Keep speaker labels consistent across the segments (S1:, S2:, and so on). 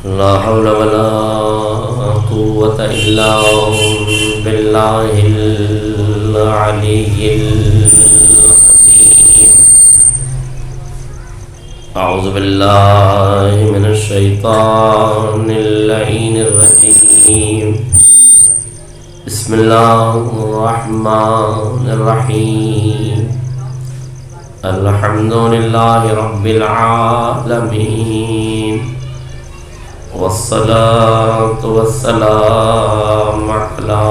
S1: لا حول ولا قوة إلا بالله العلي العظيم. أعوذ بالله من الشيطان اللعين الرجيم. بسم الله الرحمن الرحيم. الحمد لله رب العالمين، والصلاة والسلام على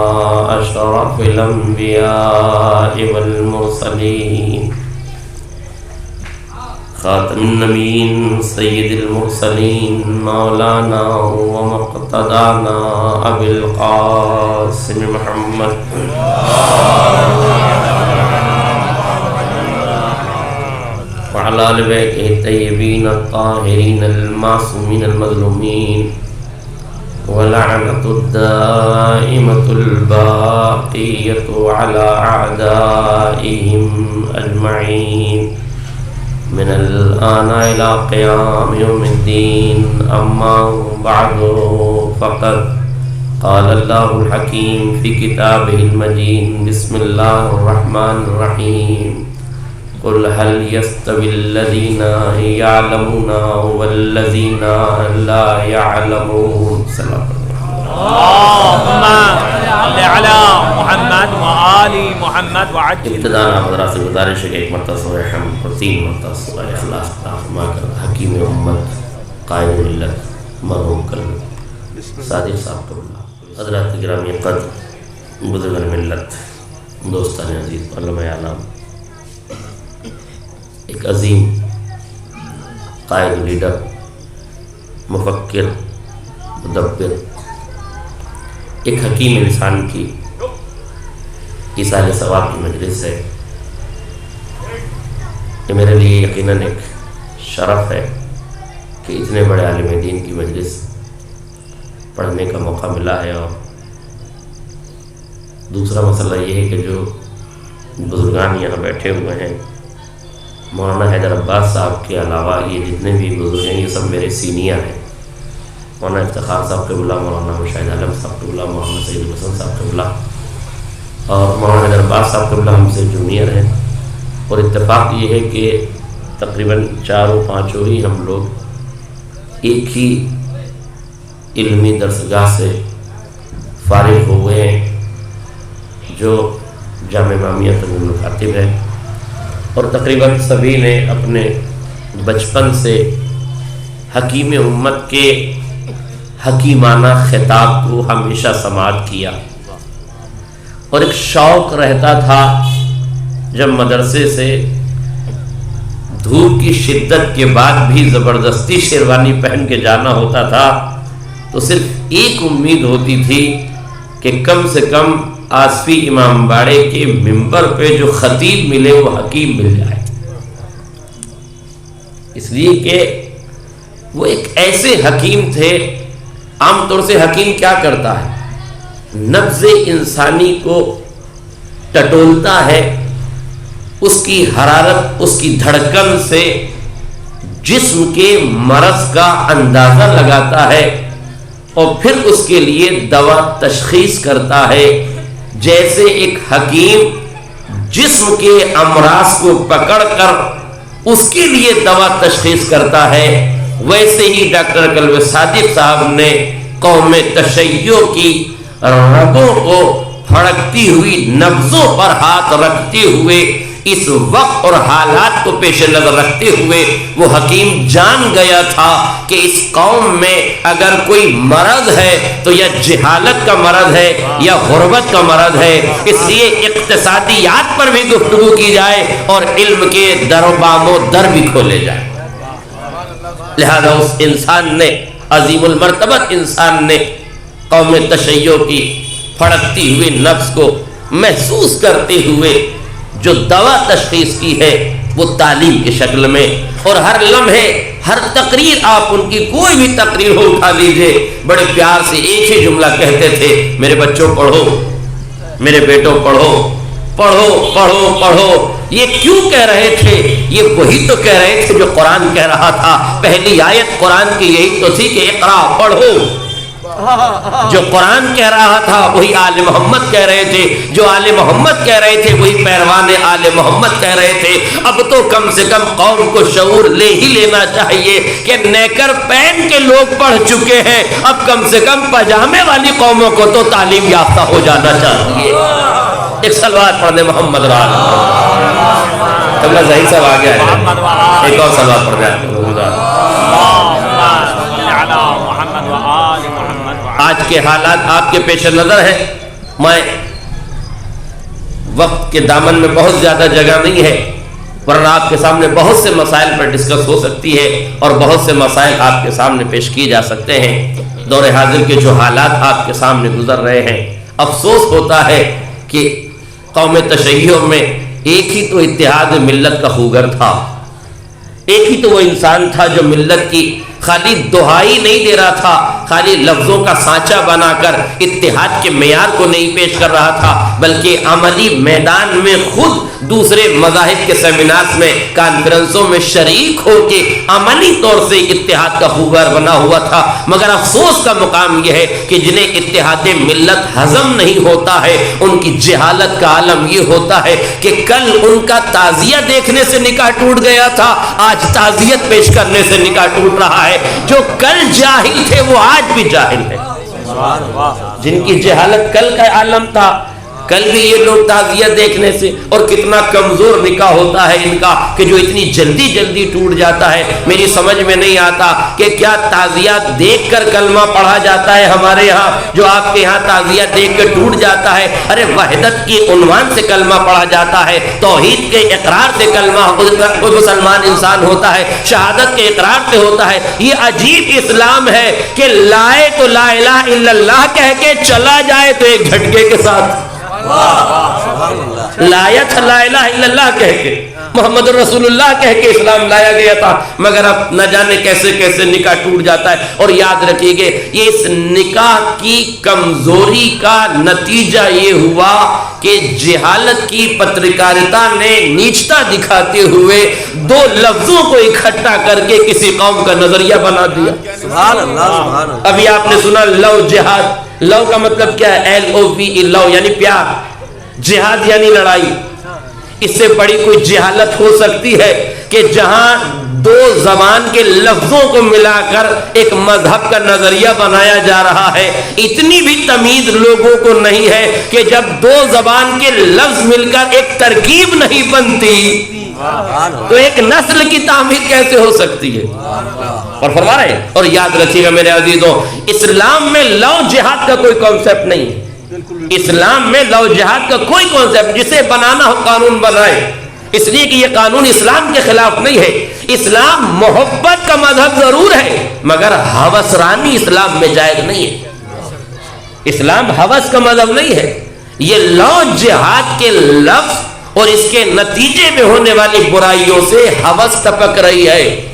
S1: أشرف الأنبياء والمرسلين، خاتم النبيين سيد المرسلين مولانا ومقتدانا أبي القاسم محمد وعلى آل بيته الطيبين الطاهرين المعصومين المظلومين، ولعنة الدائمة الباقية على أعدائهم أجمعين من الآن إلى قيام يوم الدين. أما بعد، فقد قال الله الحكيم في كتابه المجيد. بسم الله الرحمن الرحيم. قل هل يستوي الذين يعلمون والذين لا يعلمون. سلام
S2: اللهم صل على محمد وآل محمد وعجل.
S1: ابتداء حضرات سے گزارش ہے کہ ایک مرتبہ سورہ حمد اور 3 مرتبہ سورہ اخلاص پڑھا فرما کر حکیم امت قائد ملت مرحوم کر صادق صاحب کو بلا. حضرات گرامی قدر، بزرگان ملت، دوستان عزیز، علماء اعلام، ایک عظیم قائد، لیڈر، مفکر، مدبر، ایک حکیم انسان کی ایصال ثواب کی مجلس ہے. یہ میرے لیے یقیناً ایک شرف ہے کہ اتنے بڑے عالم دین کی مجلس پڑھنے کا موقع ملا ہے. اور دوسرا مسئلہ یہ ہے کہ جو بزرگان یہاں بیٹھے ہوئے ہیں، مولانا حیدر عباس صاحب کے علاوہ یہ جتنے بھی بزرگ ہیں یہ سب میرے سینئر ہیں. مولانا افتخار صاحب قبلہ، مولانا مشاہد عالم صاحب قبلہ، مولانا سید الحسن صاحب قبلہ اور مولانا حیدر عباس صاحب قبلہ ہم سے جونیئر ہیں. اور اتفاق یہ ہے کہ تقریباً 4-5 ہی ہم لوگ ایک ہی علمی درسگاہ سے فارغ ہوئے ہیں، جو جامع امامیہ تنظیم الکاتب ہے. اور تقریباً سبھی نے اپنے بچپن سے حکیم امت کے حکیمانہ خطاب کو ہمیشہ سماعت کیا. اور ایک شوق رہتا تھا جب مدرسے سے دھوپ کی شدت کے بعد بھی زبردستی شیروانی پہن کے جانا ہوتا تھا تو صرف ایک امید ہوتی تھی کہ کم سے کم آصفی امام باڑے کے منبر پہ جو خطیب ملے وہ حکیم مل جائے. اس لیے کہ وہ ایک ایسے حکیم تھے. عام طور سے حکیم کیا کرتا ہے؟ نبض انسانی کو ٹٹولتا ہے، اس کی حرارت، اس کی دھڑکن سے جسم کے مرض کا اندازہ لگاتا ہے اور پھر اس کے لیے دوا تشخیص کرتا ہے. جیسے ایک حکیم جسم کے امراض کو پکڑ کر اس کے لیے دوا تشخیص کرتا ہے، ویسے ہی ڈاکٹر قلب صادق صاحب نے قوم تشیع کی رگوں کو پھڑکتی ہوئی نبضوں پر ہاتھ رکھتے ہوئے اس وقت اور حالات کو پیش نظر رکھتے ہوئے وہ حکیم جان گیا تھا کہ اس قوم میں اگر کوئی مرض ہے تو یا جہالت کا مرض ہے یا غربت کا مرض ہے. اس لیے اقتصادیات پر بھی گفتگو کی جائے اور علم کے در و بام و در بھی کھولے جائے. لہذا اس انسان نے، عظیم المرتبت انسان نے، قوم تشیع کی پھڑکتی ہوئی نفس کو محسوس کرتے ہوئے جو دوا تشخیص کی ہے وہ تعلیم کی شکل میں. اور ہر لمحے، ہر تقریر، آپ ان کی کوئی بھی تقریر ہو اٹھا لیجئے، بڑے پیار سے ایک ہی جملہ کہتے تھے: میرے بچوں پڑھو، میرے بیٹوں پڑھو، پڑھو پڑھو پڑھو. یہ کیوں کہہ رہے تھے؟ یہ وہی تو کہہ رہے تھے جو قرآن کہہ رہا تھا. پہلی آیت قرآن کی یہی تو تھی کہ اقرا، پڑھو. جو قرآن کہہ رہا تھا وہی آل محمد کہہ رہے تھے، جو آل محمد کہہ رہے تھے وہی پیروان آل محمد کہہ رہے تھے. اب تو کم سے کم قوم کو شعور لے ہی لینا چاہیے کہ نیکر پہن کے لوگ پڑھ چکے ہیں، اب کم سے کم پاجامے والی قوموں کو تو تعلیم یافتہ ہو جانا چاہیے. ایک سلوات پڑھ دیں محمد رال. تبلا ظہیر صاحب آ گیا ہے، ایک اور سلوات پڑھ دیں. آج کے حالات آپ کے پیش نظر ہیں. میں وقت کے دامن میں بہت زیادہ جگہ نہیں ہے، ورنہ آپ کے سامنے بہت سے مسائل پر ڈسکس ہو سکتی ہے اور بہت سے مسائل آپ کے سامنے پیش کیے جا سکتے ہیں. دور حاضر کے جو حالات آپ کے سامنے گزر رہے ہیں، افسوس ہوتا ہے کہ قوم تشیع میں ایک ہی تو اتحاد ملت کا خوگر تھا، ایک ہی تو وہ انسان تھا جو ملت کی خالی دہائی نہیں دے رہا تھا، خالی لفظوں کا سانچہ بنا کر اتحاد کے معیار کو نہیں پیش کر رہا تھا، بلکہ عملی میدان میں خود دوسرے مذاہب کے سیمینارز میں، کانفرنسوں میں شریک ہو کے عملی طور سے اتحاد کا خوگر بنا ہوا تھا. مگر افسوس کا مقام یہ ہے کہ جنہیں اتحاد ملت ہضم نہیں ہوتا ہے، ان کی جہالت کا عالم یہ ہوتا ہے کہ کل ان کا تعزیہ دیکھنے سے نکاح ٹوٹ گیا تھا، آج تعزیت پیش کرنے سے نکاح ٹوٹ رہا ہے. جو کل جاہل تھے وہ آج بھی جاہل ہے. جن کی جہالت کل کا عالم تھا، کل بھی یہ لوگ تعزیہ دیکھنے سے، اور کتنا کمزور نکاح ہوتا ہے ان کا کہ جو اتنی جلدی جلدی ٹوٹ جاتا ہے. میری سمجھ میں نہیں آتا کہ کیا تعزیہ دیکھ کر کلمہ پڑھا جاتا ہے ہمارے ہاں جو آپ کے ہاں تعزیہ دیکھ کر ٹوٹ جاتا ہے؟ ارے وحدت کی عنوان سے کلمہ پڑھا جاتا ہے، توحید کے اقرار سے کلمہ مسلمان انسان ہوتا ہے، شہادت کے اقرار سے ہوتا ہے. یہ عجیب اسلام ہے کہ لائے تو لا الہ الا اللہ کہہ کے چلا جائے تو ایک جھٹکے کے ساتھ، لایا تھا لا الہ الا اللہ کہہ کے، محمد رسول اللہ کہہ کے اسلام لایا گیا تھا، مگر اب نہ جانے کیسے کیسے نکاح ٹوٹ جاتا ہے. اور یاد رکھیے گا یہ اس نکاح کی کمزوری کا نتیجہ یہ ہوا کہ جہالت کی پترکارتا نے نیچتا دکھاتے ہوئے دو لفظوں کو اکٹھا کر کے کسی قوم کا نظریہ بنا دیا. سبحان اللہ سبحان اللہ. ابھی آپ نے سنا لو جہاد، لو کا مطلب کیا ہے؟ LOVE، لو یعنی پیار، جہاد یعنی لڑائی. اس سے بڑی کوئی جہالت ہو سکتی ہے کہ جہاں دو زبان کے لفظوں کو ملا کر ایک مذہب کا نظریہ بنایا جا رہا ہے. اتنی بھی تمیز لوگوں کو نہیں ہے کہ جب دو زبان کے لفظ مل کر ایک ترکیب نہیں بنتی تو ایک نسل کی تعمیر کیسے ہو سکتی ہے؟ اور فرما رہے ہیں. اور یاد رکھیے گا میرے عزیزوں، اسلام میں لو جہاد کا کوئی کانسیپٹ نہیں ہے. اسلام میں لو جہاد کا کوئی کانسیپٹ، جسے بنانا ہو قانون بنائے، اس لیے کہ یہ قانون اسلام کے خلاف نہیں ہے. اسلام محبت کا مذہب ضرور ہے مگر ہوس رانی اسلام میں جائز نہیں ہے. اسلام ہوس کا مذہب نہیں ہے. یہ لو جہاد کے لفظ اور اس کے نتیجے میں ہونے والی برائیوں سے ہوس ٹپک رہی ہے.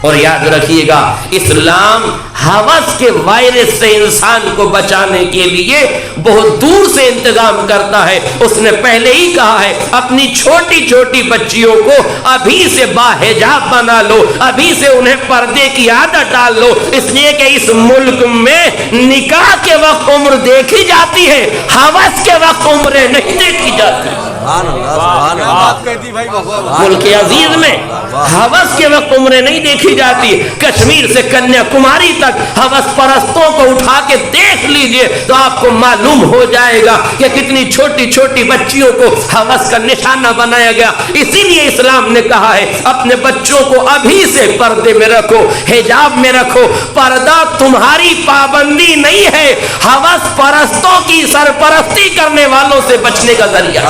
S1: اور یاد رکھیے گا اسلام ہوس کے وائرس سے انسان کو بچانے کے لیے بہت دور سے انتظام کرتا ہے. اس نے پہلے ہی کہا ہے اپنی چھوٹی چھوٹی بچیوں کو ابھی سے باحجاب بنا لو، ابھی سے انہیں پردے کی عادت ڈال لو، اس لیے کہ اس ملک میں نکاح کے وقت عمر دیکھی جاتی ہے، ہوس کے وقت عمریں نہیں دیکھی جاتی. ملک عزیز میں ہوس کے وقت عمریں نہیں دیکھی جاتی. کشمیر سے کنیا کماری تک ہوس پرستوں کو اٹھا کے دیکھ لیجئے تو آپ کو معلوم ہو جائے گا کہ کتنی چھوٹی چھوٹی بچیوں کو ہوس کا نشانہ بنایا گیا. اسی لیے اسلام نے کہا ہے اپنے بچوں کو ابھی سے پردے میں رکھو، حجاب میں رکھو. پردہ تمہاری پابندی نہیں ہے، ہوس پرستوں کی سرپرستی کرنے والوں سے بچنے کا ذریعہ.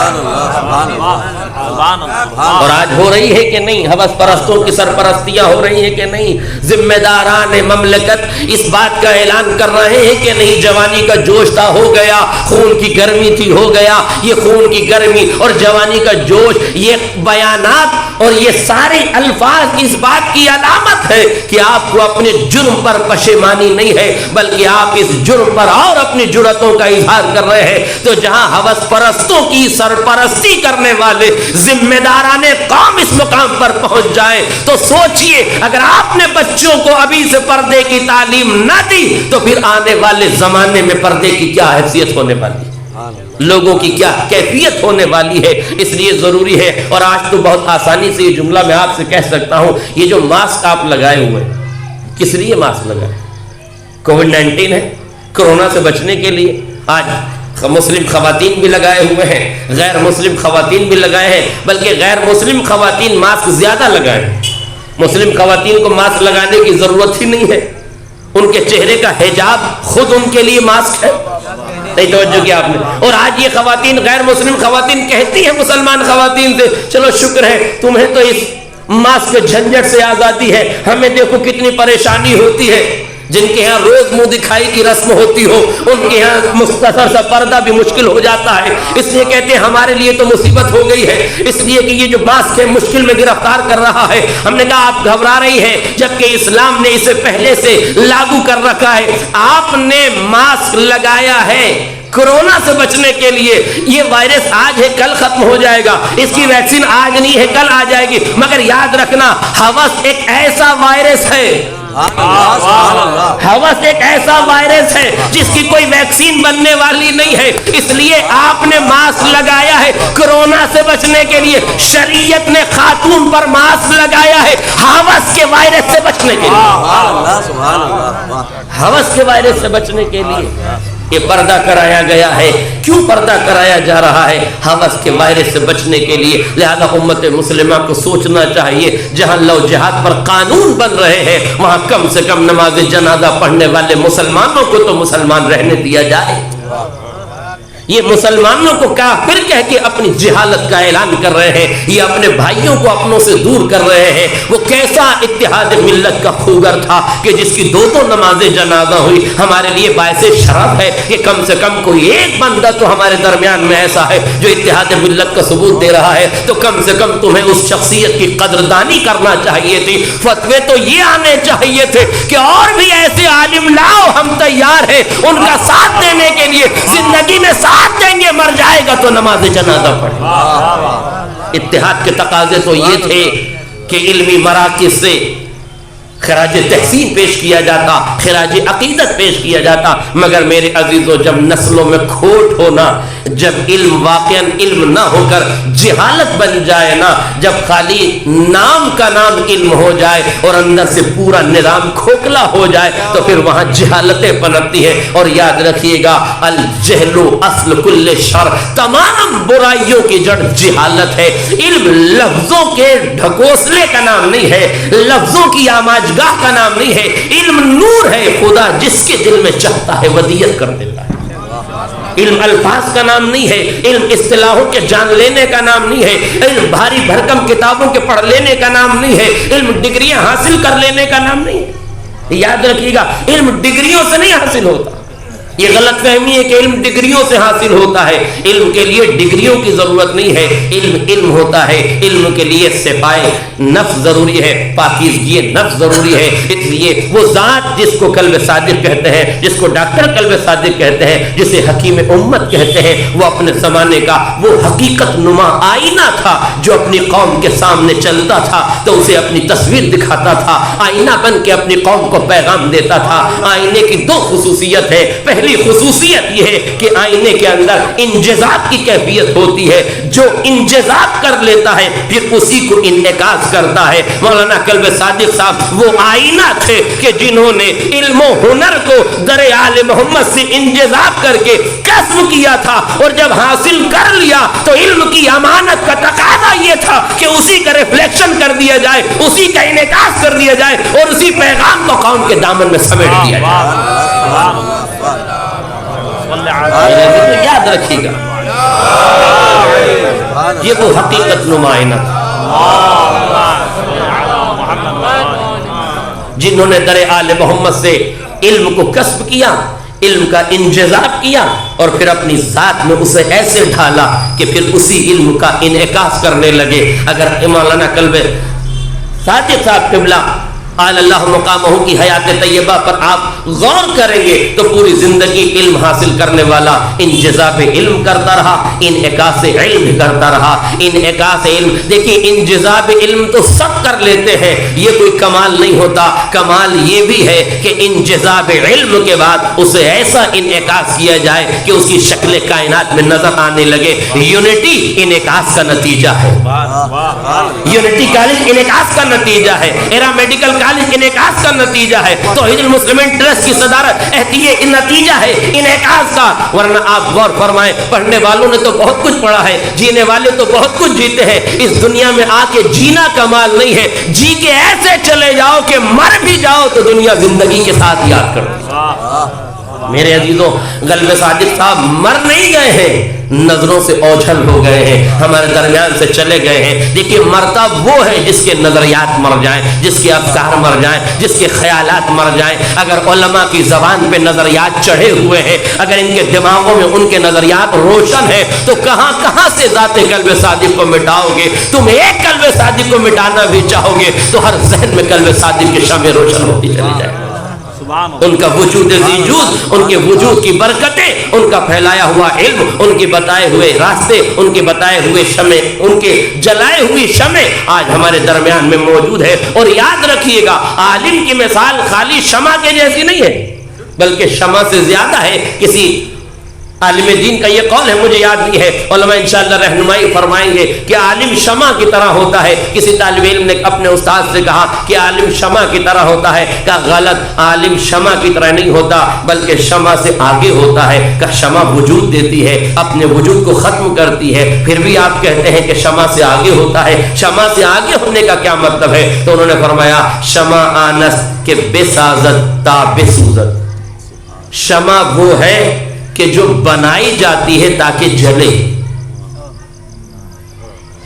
S1: اور آج ہو رہی ہے کہ نہیں؟ ہوس پرستوں کی سرپرستیاں ہو رہی ہیں کہ نہیں؟ ذمہ داران مملکت اس بات کا اعلان کر رہے ہیں کہ نہیں جوانی کا جوش تھا، ہو گیا، خون کی گرمی تھی، ہو گیا. یہ خون کی گرمی اور جوانی کا جوش، یہ بیانات اور یہ سارے الفاظ اس بات کی علامت ہے کہ آپ کو اپنے جرم پر پشیمانی نہیں ہے، بلکہ آپ اس جرم پر اور اپنی جرأتوں کا اظہار کر رہے ہیں. تو جہاں ہوس پرستوں کی سرپرستی کرنے والے ذمہ داران قوم اس مقام پر پہنچ جائیں تو سوچئے اگر آپ نے بچوں کو ابھی سے پردے کی تعلیم نہ دی تو پھر آنے والے زمانے میں پردے کی کیا حیثیت ہونے والی ہے، لوگوں کی کیا کیفیت ہونے والی ہے۔ اس لیے ضروری ہے، اور آج تو بہت آسانی سے یہ جملہ میں آپ سے کہہ سکتا ہوں، یہ جو ماسک آپ لگائے ہوئے کس لیے ماسک لگائے؟ کووڈ-19 ہے، کرونا سے بچنے کے لیے۔ آج مسلم خواتین بھی لگائے ہوئے ہیں، غیر مسلم خواتین بھی لگائے ہیں، بلکہ غیر مسلم خواتین ماسک زیادہ لگائیں۔ مسلم خواتین کو ماسک لگانے کی ضرورت ہی نہیں ہے، ان کے چہرے کا حجاب خود ان کے لیے ماسک ہے۔ نہیں توجہ کیا آپ نے؟ اور آج یہ خواتین غیر مسلم خواتین کہتی ہیں مسلمان خواتین سے، چلو شکر ہے تمہیں تو اس ماسک جھنجٹ سے آزادی ہے، ہمیں دیکھو کتنی پریشانی ہوتی ہے۔ جن کے ہاں روز منہ دکھائی کی رسم ہوتی ہو ان کے ہاں مختصر سا پردہ بھی مشکل ہو جاتا ہے، اس لیے کہتے ہیں ہمارے لیے تو مصیبت ہو گئی ہے، اس لیے کہ یہ جو ماسک ہے مشکل میں گرفتار کر رہا ہے۔ ہم نے کہا آپ گھبرا رہی ہیں جبکہ اسلام نے اسے پہلے سے لاگو کر رکھا ہے۔ آپ نے ماسک لگایا ہے کرونا سے بچنے کے لیے، یہ وائرس آج ہے کل ختم ہو جائے گا، اس کی ویکسین آج نہیں ہے کل آ جائے گی، مگر یاد رکھنا ہوس ایک ایسا وائرس ہے، ہوس ایک ایسا وائرس ہے جس کی کوئی ویکسین بننے والی نہیں ہے۔ اس لیے آپ نے ماسک لگایا ہے کرونا سے بچنے کے لیے، شریعت نے خاتون پر ماسک لگایا ہے ہوس کے وائرس سے بچنے کے لیے، ہوس کے وائرس سے بچنے کے لیے یہ پردہ کرایا گیا ہے۔ کیوں پردہ کرایا جا رہا ہے؟ ہوس کے وائرس سے بچنے کے لیے۔ لہذا امت مسلمہ کو سوچنا چاہیے جہاں لو جہاد پر قانون بن رہے ہیں وہاں کم سے کم نماز جنازہ پڑھنے والے مسلمانوں کو تو مسلمان رہنے دیا جائے۔ یہ مسلمانوں کو کافر کہہ کے اپنی جہالت کا اعلان کر رہے ہیں، یہ اپنے بھائیوں کو اپنوں سے دور کر رہے ہیں۔ وہ کیسا اتحاد ملت کا خوگر تھا کہ جس کی دو نماز جنازہ ہوئی۔ ہمارے لیے باعث شرف ہے کہ کم سے کم کوئی ایک بندہ تو ہمارے درمیان میں ایسا ہے جو اتحاد ملت کا ثبوت دے رہا ہے، تو کم سے کم تمہیں اس شخصیت کی قدردانی کرنا چاہیے تھی۔ فتوے تو یہ آنے چاہیے تھے کہ اور بھی ایسے عالم لاؤ، ہم تیار ہیں ان کا ساتھ دینے کے لیے، زندگی میں ساتھ دیں گے، مر جائے گا تو نماز جنازہ پڑھیں۔ اتحاد کے تقاضے تو یہ تھے کہ علمی مراکز سے خراج تحسین پیش کیا جاتا، خراج عقیدت پیش کیا جاتا، مگر میرے عزیزو جب نسلوں میں کھوٹ ہونا، جب علم واقعاً علم نہ ہو کر جہالت بن جائے نا، جب خالی نام کا نام علم ہو جائے اور اندر سے پورا نظام کھوکھلا ہو جائے تو پھر وہاں جہالتیں پنپتی ہیں۔ اور یاد رکھیے گا الجہل اصل کل شر، تمام برائیوں کی جڑ جہالت ہے۔ علم لفظوں کے ڈھکوسلے کا نام نہیں ہے، لفظوں کی آماج گاہ کا نام نہیں ہے، علم نور ہے، خدا جس کے دل میں چاہتا ہے ودیت کر دیتا ہے۔ علم الفاظ کا نام نہیں ہے، علم اصطلاحوں کے جان لینے کا نام نہیں ہے، علم بھاری بھرکم کتابوں کے پڑھ لینے کا نام نہیں ہے، علم ڈگریاں حاصل کر لینے کا نام نہیں ہے۔ یاد رکھیے گا علم ڈگریوں سے نہیں حاصل ہوتا، یہ غلط فہمی ہے کہ علم ڈگریوں سے حاصل ہوتا ہے۔ علم کے لیے ڈگریوں کی ضرورت نہیں ہے، علم علم ہوتا ہے۔ علم کے لیے صفائے نفس ضروری ہے، پاکیزگی نفس ضروری ہے۔ اس لیے وہ ذات جس کو قلب صادق کہتے ہیں، جس کو ڈاکٹر قلب صادق کہتے ہیں، جسے حکیم امت کہتے ہیں، وہ اپنے زمانے کا وہ حقیقت نما آئینہ تھا جو اپنی قوم کے سامنے چلتا تھا تو اسے اپنی تصویر دکھاتا تھا، آئینہ بن کے اپنی قوم کو پیغام دیتا تھا۔ آئینے کی دو خصوصیت ہے، پہلی خصوصیت یہ ہے کہ آئینے کے اندر انجذاب کی کیفیت ہوتی ہے، جو انجذاب کر لیتا ہے پھر اسی کو انعکاس کرتا ہے۔ مولانا قلب صادق صاحب وہ آئینہ تھے کہ جنہوں نے علم و ہنر کو در آل محمد سے انجذاب کر کے کسب کیا تھا، اور جب حاصل کر لیا تو علم کی امانت کا تقاضا یہ تھا کہ اسی کا ریفلیکشن کر دیا جائے، اسی کا انعکاس کر دیا جائے اور اسی پیغام کو قوم کے دامن میں سمیٹ دیا جائے۔ یاد رکھیے گا یہ وہ حقیقت نمائنہ جنہوں نے در آل محمد سے علم کو کسب کیا، علم کا انجذاب کیا اور پھر اپنی ذات میں اسے ایسے ڈھالا کہ پھر اسی علم کا انعکاس کرنے لگے۔ اگر مولانا قلب صادق صاحب قبلہ اللہ مقامہ کی حیات طیبہ پر آپ غور کریں گے تو پوری زندگی علم حاصل کرنے والا انجذاب علم کرتا رہا، انعکاس علم کرتا رہا، انعکاس علم۔ دیکھیے انجذاب علم تو سب کر لیتے ہیں، یہ کوئی کمال نہیں ہوتا، کمال یہ بھی ہے کہ انجذاب علم کے بعد اسے ایسا انعکاس کیا جائے کہ اس کی شکل کائنات میں نظر آنے لگے۔ یونٹی انعکاس کا نتیجہ ہے، یونٹی کالج انعکاس کا نتیجہ ہے، ایرا میڈیکل کالج انعکاس کا نتیجہ ہے، توحید المسلمین ٹرسٹ کی صدارت احتیے نتیجہ ہے انعکاس کا۔ ورنہ آپ غور فرمائیں، پڑھنے والوں نے تو بہت کچھ پڑھا ہے، جینے والے تو بہت کچھ جیتے ہیں، اس دنیا میں آ کے جینا کمال نہیں ہے، جی کے ایسے چلے جاؤ کہ مر بھی جاؤ تو دنیا زندگی کے ساتھ یاد کرتی ہے۔ میرے عزیزوں، غلب صادق صاحب مر نہیں گئے ہیں، نظروں سے اوجھل ہو گئے ہیں، ہمارے درمیان سے چلے گئے ہیں۔ دیکھیے مرتا وہ ہے جس کے نظریات مر جائیں، جس کے افکار مر جائیں، جس کے خیالات مر جائیں۔ اگر علماء کی زبان پہ نظریات چڑھے ہوئے ہیں، اگر ان کے دماغوں میں ان کے نظریات روشن ہیں، تو کہاں کہاں سے ذات قلب صادق کو مٹاؤ گے؟ تم ایک قلب صادق کو مٹانا بھی چاہو گے تو ہر ذہن میں قلب صادق کی شمع روشن ہوتی چلی جائے۔ ان کا وجود وجود، ان کے وجود کی برکتیں، ان کا پھیلایا ہوا علم، ان کے بتائے ہوئے راستے، ان کے بتائے ہوئے شمع، ان کے جلائے ہوئی شمع آج ہمارے درمیان میں موجود ہے۔ اور یاد رکھیے گا، عالم کی مثال خالی شمع کے جیسی نہیں ہے، بلکہ شمع سے زیادہ ہے۔ کسی عالم دین کا یہ قول ہے، مجھے یاد نہیں ہے، علماء انشاءاللہ رہنمائی فرمائیں گے کہ عالم شمع کی طرح ہوتا ہے۔ کسی طالب علم نے اپنے استاد سے کہا کہ عالم شمع کی طرح ہوتا ہے، کہا غلط، عالم شمع کی طرح نہیں ہوتا بلکہ شمع سے آگے ہوتا ہے۔ کہ شمع وجود دیتی ہے، اپنے وجود کو ختم کرتی ہے، پھر بھی آپ کہتے ہیں کہ شمع سے آگے ہوتا ہے۔ شمع سے آگے ہونے کا کیا مطلب ہے؟ تو انہوں نے فرمایا شمع آنس کے بے سازت تا بے سوزت۔ شمع وہ ہے کہ جو بنائی جاتی ہے تاکہ جلے،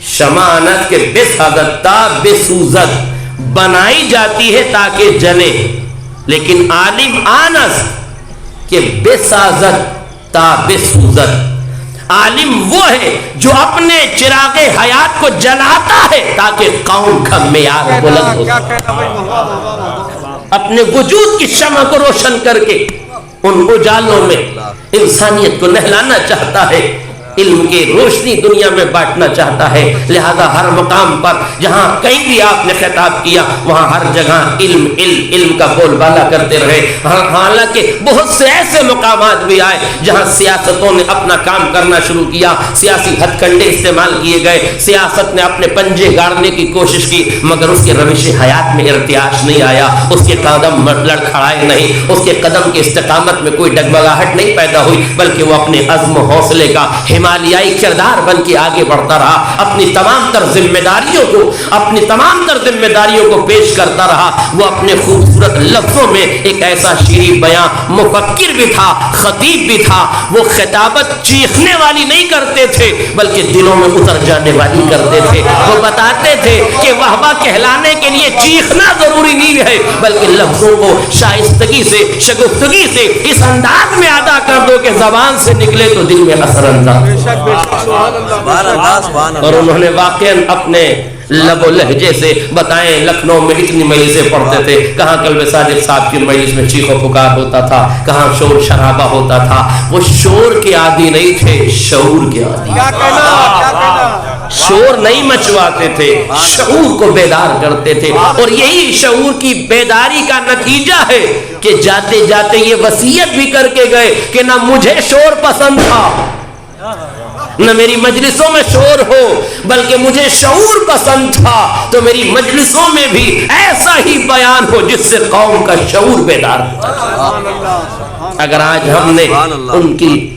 S1: شمع آنت کے بے سازت تا بے سوزت، بنائی جاتی ہے تاکہ جلے، لیکن عالم آنس کے بے سازت تا بے سوزت۔ عالم وہ ہے جو اپنے چراغ حیات کو جلاتا ہے تاکہ قوم کا معیار بلند ہو، اپنے وجود کی شمع کو روشن کر کے ان اجالوں میں انسانیت کو نہلانا چاہتا ہے، علم کی روشنی دنیا میں بانٹنا چاہتا ہے۔ لہذا ہر مقام پر جہاں کہیں بھی آپ نے خطاب کیا وہاں ہر جگہ علم علم علم کا بول بالا کرتے رہے۔ حالانکہ بہت سے ایسے مقامات بھی آئے جہاں سیاستوں نے اپنا کام کرنا شروع کیا، سیاسی ہتھ کنڈے استعمال کیے گئے، سیاست نے اپنے پنجے گاڑنے کی کوشش کی، مگر اس کے روش حیات میں ارتعاش نہیں آیا، اس کے قدم لڑکھڑائے نہیں، اس کے قدم کی استقامت میں کوئی ڈگمگاہٹ نہیں پیدا ہوئی، بلکہ وہ اپنے عزم و حوصلے کا ہمالیائی کردار بن کے آگے بڑھتا رہا، اپنی تمام تر ذمہ داریوں کو پیش کرتا رہا۔ وہ اپنے خوبصورت لفظوں میں ایک ایسا شیریں بیاں مفکر بھی تھا، خطیب بھی تھا۔ وہ خطابت چیخنے والی نہیں کرتے تھے بلکہ دلوں میں اتر جانے والی کرتے تھے۔ وہ بتاتے تھے کہ وہوہ کہلانے کے لیے چیخنا ضروری نہیں ہے بلکہ لفظوں کو شائستگی سے، شگفتگی سے اس انداز میں ادا کر دو کہ زبان سے نکلے تو دل میں اثر انداز۔ اور انہوں نے واقعاً اپنے لب و لہجے سے بتائیں، لکھنؤ میں اتنی مجلسیں پڑھتے تھے، کہاں قلب صادق صاحب کی مجلس میں چیخ و پکار ہوتا تھا، کہاں شور شرابہ ہوتا تھا۔ وہ شور کے عادی نہیں تھے، شعور کے عادی، شور نہیں مچواتے تھے، شعور کو بیدار کرتے تھے۔ اور یہی شعور کی بیداری کا نتیجہ ہے کہ جاتے جاتے یہ وصیت بھی کر کے گئے کہ نہ مجھے شور پسند تھا، نہ میری مجلسوں میں شور ہو، بلکہ مجھے شعور پسند تھا، تو میری مجلسوں میں بھی ایسا ہی بیان ہو جس سے قوم کا شعور بیدار ہو۔ اگر آج ہم نے ان کی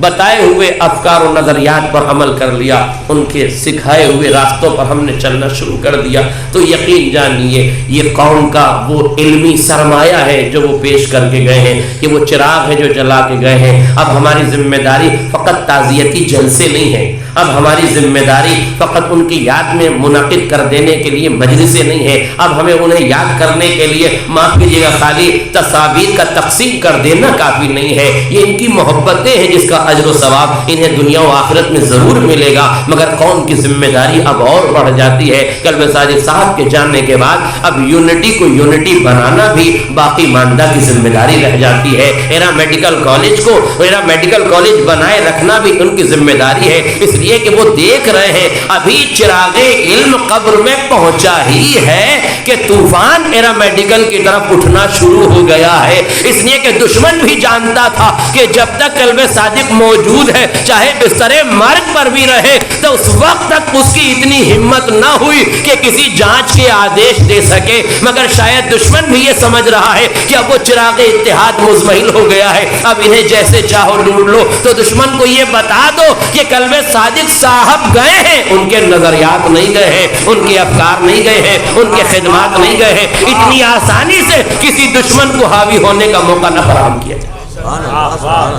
S1: بتائے ہوئے افکار و نظریات پر عمل کر لیا، ان کے سکھائے ہوئے راستوں پر ہم نے چلنا شروع کر دیا، تو یقین جانیے یہ قوم کا وہ علمی سرمایہ ہے جو وہ پیش کر کے گئے ہیں، یہ وہ چراغ ہے جو جلا کے گئے ہیں۔ اب ہماری ذمہ داری فقط تعزیتی جلسے نہیں ہے، اب ہماری ذمہ داری فقط ان کی یاد میں منعقد کر دینے کے لیے مجلسیں نہیں ہے، اب ہمیں انہیں یاد کرنے کے لیے معاف کیجیے گا خالی تصاویر کا تقسیم کر دینا کافی نہیں ہے. یہ ان کی محبتیں ہیں جس کا اجر و ثواب انہیں دنیا و آخرت میں ضرور ملے گا، مگر قوم کی ذمہ داری اب اور بڑھ جاتی ہے. قلب صادق صاحب کے جاننے کے بعد اب یونٹی کو یونٹی بنانا بھی باقی ماندہ کی ذمہ داری رہ جاتی ہے. ایرا میڈیکل کالج کو ایرا میڈیکل کالج بنائے رکھنا بھی ان کی ذمہ داری ہے، اس لیے کہ وہ دیکھ رہے ہیں ابھی چراغ علم قبر میں پہنچا ہی ہے کہ طوفان ایرا میڈیکل کی طرف اٹھنا شروع ہو گیا ہے. اس لیے کہ دشمن بھی جانتا تھا کہ جب تک قلب صادق موجود ہے چاہے بستر مرگ پر بھی رہے تو اس وقت تک اس کی اتنی ہمت نہ ہوئی کہ کسی جانچ کے آدیش دے سکے، مگر شاید دشمن بھی یہ سمجھ رہا ہے کہ اب وہ چراغ اتحاد مزمحل ہو گیا ہے، اب انہیں جیسے چاہو لوٹ لو. تو دشمن کو یہ بتا دو کہ قلب صادق صاحب گئے ہیں، ان کے نظریات نہیں گئے ہیں، ان کے افکار نہیں گئے ہیں، ان کے خدمات نہیں گئے ہیں. اتنی آسانی سے کسی دشمن کو حاوی ہونے کا موقع نہ فراہم کیا جائے.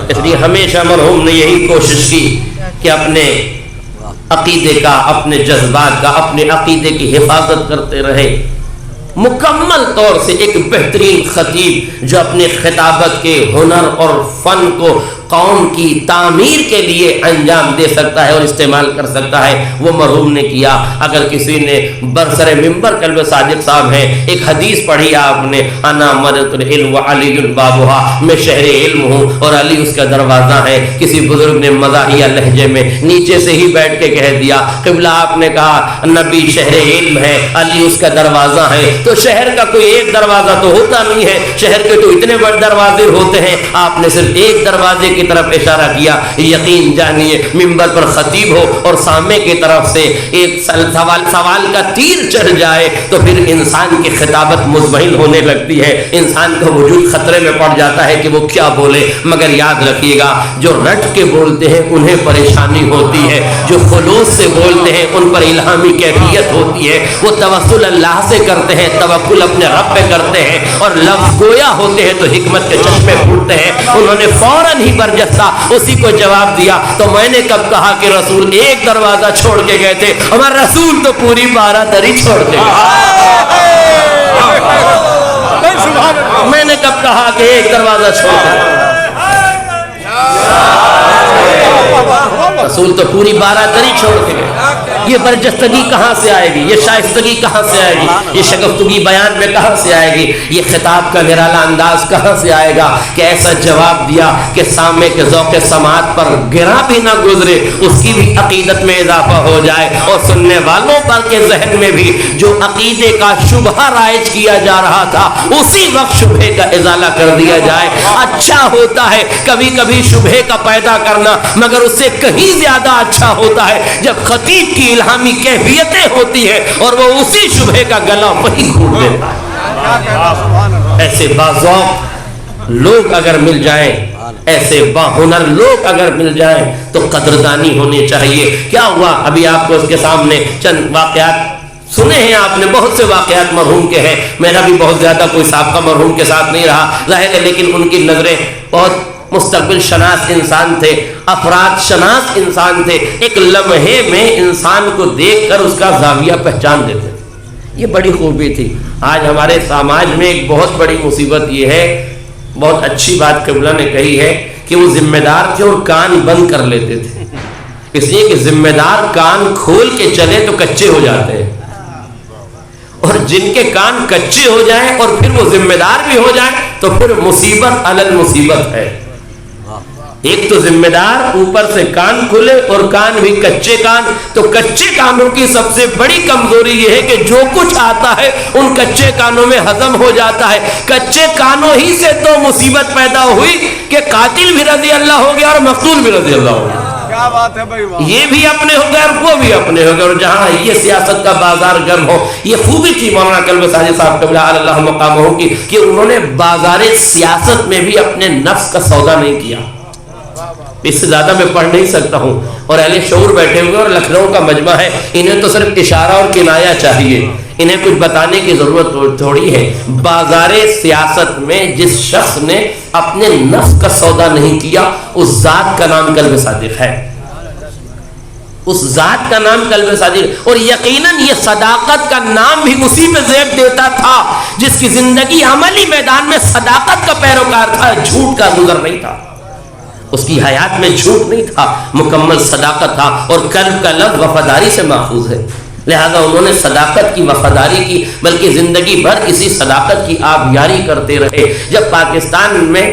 S1: اس لیے ہمیشہ مرحوم نے یہی کوشش کی کہ اپنے عقیدے کا، اپنے جذبات کا، اپنے عقیدے کی حفاظت کرتے رہے. مکمل طور سے ایک بہترین خطیب جو اپنے خطابت کے ہنر اور فن کو قوم کی تعمیر کے لیے انجام دے سکتا ہے اور استعمال کر سکتا ہے، وہ مرحوم نے کیا. اگر کسی نے برسر ممبر قلب صادق صاحب ہیں، ایک حدیث پڑھی آپ نے، انا مرت العلم وعلی بابھا، میں شہر علم ہوں اور علی اس کا دروازہ ہے. کسی بزرگ نے مزاحیہ لہجے میں نیچے سے ہی بیٹھ کے کہہ دیا، قبلہ آپ نے کہا نبی شہر علم ہے، علی اس کا دروازہ ہے، تو شہر کا کوئی ایک دروازہ تو ہوتا نہیں ہے، شہر کے تو اتنے بڑے دروازے ہوتے ہیں. آپ نے صرف ایک دروازے کی طرف اشارہ کیا. یقین جانیے ممبر پر خطیب ہو اور سامنے کی طرف سے ایک سوال کا تیر چڑھ جائے تو پھر انسان کی خطابت مزمحل ہونے لگتی ہے، انسان کا وجود خطرے میں پڑ جاتا ہے کہ وہ کیا بولے. مگر یاد رکھیے گا جو رٹ کے بولتے ہیں انہیں پریشانی ہوتی ہے، جو خلوص سے بولتے ہیں ان پر الہامی کیفیت ہوتی ہے. وہ توسل اللہ سے کرتے ہیں، توکل اپنے رب پہ کرتے ہیں، اور لفظ گویا ہوتے ہیں تو حکمت کے چشمے پھوٹتے ہیں. انہوں نے فوراً ہی برجستہ اسی کو جواب دیا. تو میں نے کب کہا کہ رسول ایک دروازہ چھوڑ کے گئے تھے؟ ہمارا رسول تو پوری 12 دری چھوڑ کے گئے. میں نے کب کہا کہ ایک دروازہ چھوڑ کے گئے؟ رسول تو پوری 12 دری چھوڑ کے گئے. یہ برجستگی کہاں سے آئے گی؟ یہ شائستگی کہاں سے آئے گی؟ یہ شگفتگی بیان میں کہاں سے آئے گی؟ یہ خطاب کا نرالا انداز کہاں سے آئے گا کہ ایسا جواب دیا کہ سامنے کے ذوق سماعت پر گرا بھی نہ گزرے، اس کی بھی عقیدت میں اضافہ ہو جائے، اور سننے والوں پر کے ذہن میں بھی جو عقیدے کا شبہ رائج کیا جا رہا تھا اسی وقت شبہ کا ازالہ کر دیا جائے. اچھا ہوتا ہے کبھی کبھی شبہ کا پیدا کرنا، مگر اس سے کہیں زیادہ اچھا ہوتا ہے جب خطیب کی الہامی کیفیتیں ہوتی ہے اور وہ اسی شبہ کا گلا وہی گھونٹ دیتا ہے. ایسے باذوق لوگ اگر مل جائیں، ایسے باہنر لوگ اگر مل جائیں تو قدردانی ہونی چاہیے. کیا ہوا ابھی آپ کو اس کے سامنے چند واقعات سنے ہیں آپ نے، بہت سے واقعات مرحوم کے ہیں. میرا بھی بہت زیادہ کوئی سابقہ مرحوم کے ساتھ نہیں رہا ظاہر ہے، لیکن ان کی نظریں بہت مستقبل شناس انسان تھے، افراد شناس انسان تھے. ایک لمحے میں انسان کو دیکھ کر اس کا زاویہ پہچان دیتے تھے. یہ بڑی خوبی تھی. آج ہمارے سماج میں ایک بہت بڑی مصیبت یہ ہے، بہت اچھی بات قبلہ نے کہی ہے کہ وہ ذمہ دار تھے اور کان بند کر لیتے تھے، اس لیے کہ ذمہ دار کان کھول کے چلے تو کچے ہو جاتے ہیں، اور جن کے کان کچے ہو جائیں اور پھر وہ ذمہ دار بھی ہو جائیں تو پھر مصیبت علی المصیبت ہے. ایک تو ذمہ دار اوپر سے کان کھلے اور کان بھی کچے کان. تو کچے کانوں کی سب سے بڑی کمزوری یہ ہے کہ جو کچھ آتا ہے ان کچے کانوں میں ہضم ہو جاتا ہے. کچے کانوں ہی سے تو مصیبت پیدا ہوئی کہ قاتل بھی رضی اللہ ہو گیا اور مقتول بھی رضی اللہ ہو گیا.
S3: کیا بات ہے بھائی،
S1: یہ بھی اپنے ہو گئے اور وہ بھی اپنے ہو گئے. اور جہاں یہ سیاست کا بازار گرم ہو، یہ خوبی تھی مولانا قلب صادق صاحب قبلہ اللہ مقامہ کی کہ انہوں نے بازار سیاست میں بھی اپنے نفس کا سودا نہیں کیا. اس سے زیادہ میں پڑھ نہیں سکتا ہوں، اور اہل شعور بیٹھے ہوئے اور لکھنؤ کا مجمع ہے، انہیں تو صرف اشارہ اور کنایہ چاہیے، انہیں کچھ بتانے کی ضرورت تھوڑی ہے. بازار سیاست میں جس شخص نے اپنے نفس کا سودا نہیں کیا اس ذات کا نام قلب صادق ہے. اس ذات کا نام قلب صادق، اور یقیناً یہ صداقت کا نام بھی اسی پہ زیب دیتا تھا جس کی زندگی عملی میدان میں صداقت کا پیروکار تھا، جھوٹ کا گزر نہیں تھا، اس کی حیات میں جھوٹ نہیں تھا، مکمل صداقت تھا، اور قلب کا لفظ وفاداری سے ماخوذ ہے، لہذا انہوں نے صداقت کی، وفاداری کی، بلکہ زندگی بھر اسی صداقت کی آبیاری کرتے رہے۔ جب پاکستان میں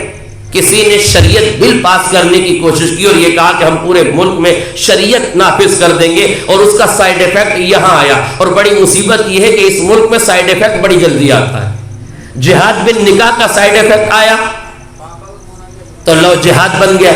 S1: کسی نے شریعت بل پاس کرنے کی کوشش کی اور یہ کہا کہ ہم پورے ملک میں شریعت نافذ کر دیں گے، اور اس کا سائیڈ ایفیکٹ یہاں آیا، اور بڑی مصیبت یہ ہے کہ اس ملک میں سائیڈ ایفیکٹ بڑی جلدی آتا ہے۔ جہاد بن نکاح کا سائیڈ ایفیکٹ آیا تو لو جہاد بن گیا،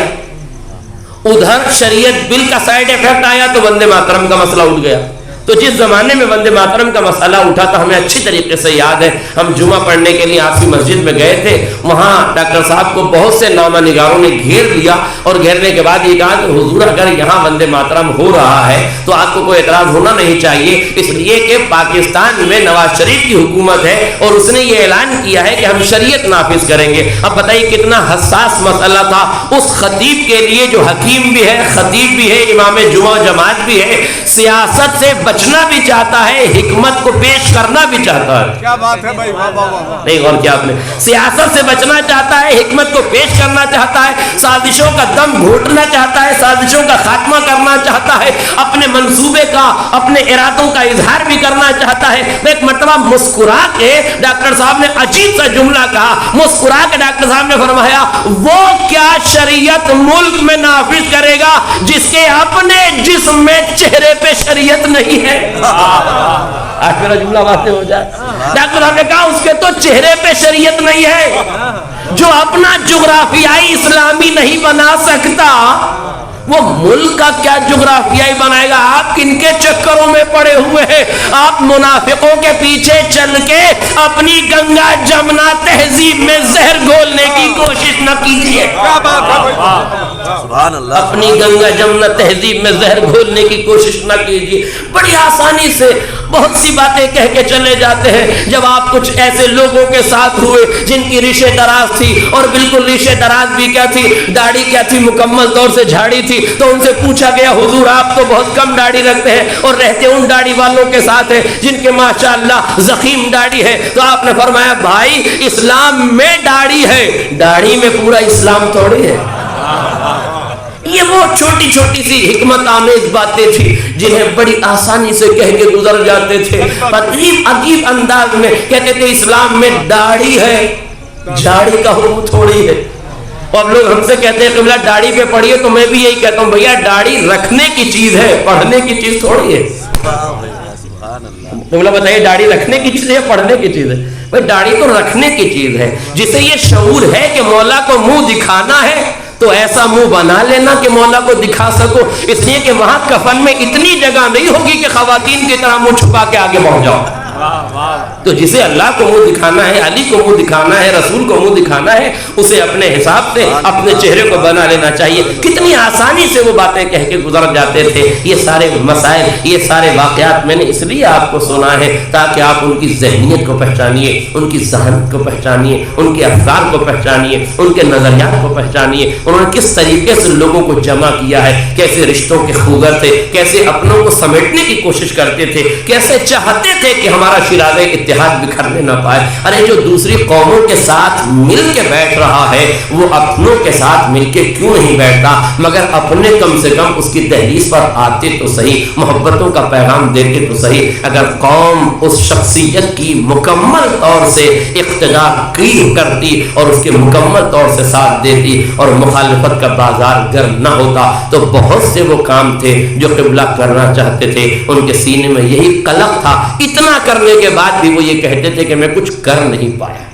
S1: ادھر شریعت بل کا سائیڈ ایفیکٹ آیا تو وندے ماترم کا مسئلہ اٹھ گیا۔ تو جس زمانے میں وندے ماترم کا مسئلہ اٹھا تو ہمیں اچھی طریقے سے یاد ہے، ہم جمعہ پڑھنے کے لیے آسی مسجد میں گئے تھے، وہاں ڈاکٹر صاحب کو بہت سے نامہ نگاروں نے گھیر لیا، اور گھیرنے کے بعد یہ کہا کہ حضور اگر یہاں وندے ماترم ہو رہا ہے تو آپ کو کوئی اعتراض ہونا نہیں چاہیے، اس لیے کہ پاکستان میں نواز شریف کی حکومت ہے اور اس نے یہ اعلان کیا ہے کہ ہم شریعت نافذ کریں گے۔ اب بتائیے کتنا حساس مسئلہ تھا اس خطیب کے لیے جو حکیم بھی ہے، خطیب بھی ہے، امام جمعہ جماعت بھی ہے، سیاست سے بچنا بھی چاہتا ہے، حکمت کو پیش کرنا بھی چاہتا ہے۔
S3: کیا بات ہے بھائی، واہ واہ واہ۔
S1: نہیں غور کیا آپ نے، سیاست سے بچنا چاہتا ہے، حکمت کو پیش کرنا چاہتا ہے، سازشوں کا دم گھونٹنا چاہتا ہے، سازشوں کا خاتمہ کرنا چاہتا ہے، اپنے منصوبے کا، اپنے ارادوں کا اظہار بھی کرنا چاہتا ہے۔ ایک مرتبہ مسکرا کے ڈاکٹر صاحب نے عجیب سا جملہ کہا، مسکرا کے ڈاکٹر صاحب نے فرمایا وہ کیا شریعت ملک میں نافذ کرے گا جس کے اپنے جسم میں چہرے پہ شریعت نہیں ہے؟ آج میرا جملہ واضح ہو جائے۔ ڈاکٹر صاحب نے کہا اس کے تو چہرے پہ شریعت نہیں ہے، جو اپنا جغرافیائی اسلامی نہیں بنا سکتا وہ ملک کا کیا جغرافیائی بنائے گا؟ آپ کن کے چکروں میں پڑے ہوئے ہیں؟ آپ منافقوں کے پیچھے چل کے اپنی گنگا جمنا تہذیب میں زہر گھولنے کی کوشش نہ کیجیے۔ اپنی گنگا جمنا تہذیب میں زہر گھولنے کی کوشش نہ کیجیے۔ بڑی آسانی سے بہت سی باتیں کہہ کے چلے جاتے ہیں۔ جب آپ کچھ ایسے لوگوں کے ساتھ ہوئے جن کی ریشے دراز تھی، اور بالکل ریشے دراز بھی کیا تھی، داڑھی کیا تھی، مکمل طور سے جھاڑی تھی، تو ان سے پوچھا گیا حضور آپ تو بہت کم داڑھی رکھتے ہیں اور رہتے ان داڑھی والوں کے ساتھ ہیں جن کے ماشاءاللہ زخیم داڑھی ہے، تو آپ نے فرمایا بھائی اسلام میں داڑھی ہے، داڑھی میں پورا اسلام تھوڑی ہے۔ یہ وہ چھوٹی چھوٹی سی حکمت آمیز باتیں تھی جنہیں بڑی آسانی سے کہہ کے گزر جاتے تھے، عجیب انداز میں کہتے تھے اسلام میں داڑھی ہے، جھاڑی کا حکم تھوڑی ہے۔ اور لوگ ہم سے کہتے ہیں قبلہ داڑھی پہ پڑھیے، تو میں بھی یہی کہتا ہوں بھیا داڑھی رکھنے کی چیز ہے، پڑھنے کی چیز تھوڑی ہے۔ قبلہ بتائیے داڑھی رکھنے کی چیز ہے، پڑھنے کی چیز ہے؟ بھائی داڑھی تو رکھنے کی چیز ہے، جسے یہ شعور ہے کہ مولا کو منہ دکھانا ہے تو ایسا منہ بنا لینا کہ مولا کو دکھا سکو، اس لیے کہ وہاں کفن میں اتنی جگہ نہیں ہوگی کہ خواتین کی طرح منہ چھپا کے آگے پہنچ جاؤ۔ تو جسے اللہ کو منہ دکھانا ہے، علی کو منہ دکھانا ہے، رسول کو منہ دکھانا ہے، اسے اپنے حساب سے اپنے چہرے کو بنا لینا چاہیے۔ کتنی آسانی سے وہ باتیں کہہ کے گزر جاتے تھے۔ یہ سارے مسائل، یہ سارے واقعات میں نے اس لیے آپ کو سنا ہے تاکہ آپ ان کی ذہنیت کو پہچانیے، ان کی ذہنیت کو پہچانیے، ان کے افکار کو پہچانیے، ان کے نظریات کو پہچانیے، انہوں نے کس طریقے سے لوگوں کو جمع کیا ہے، کیسے رشتوں کے خوگر تھے، کیسے اپنوں کو سمیٹنے کی کوشش کرتے تھے، کیسے چاہتے تھے کہ ہمارا شیرازہ اتحاد بکھرنے نہ پائے۔ ارے جو دوسری قوموں کے ساتھ مل کے بیٹھ رہا ہے وہ اپنوں کے ساتھ مل کے کیوں نہیں بیٹھتا، مگر اپنے کم سے کم اس کی دہلیز پر آتے تو صحیح، محبتوں کا پیغام دیتے تو صحیح۔ اگر قوم اس شخصیت کی مکمل طور سے اقتداء کی کرتی اور اس کے مکمل طور سے ساتھ دیتی اور مخالفت کا بازار گرم نہ ہوتا تو بہت سے وہ کام تھے جو قبلہ کرنا چاہتے تھے، ان کے سینے میں یہی قلق تھا، اتنا کرنے کے بعد بھی وہ یہ کہتے تھے کہ میں کچھ کر نہیں پایا۔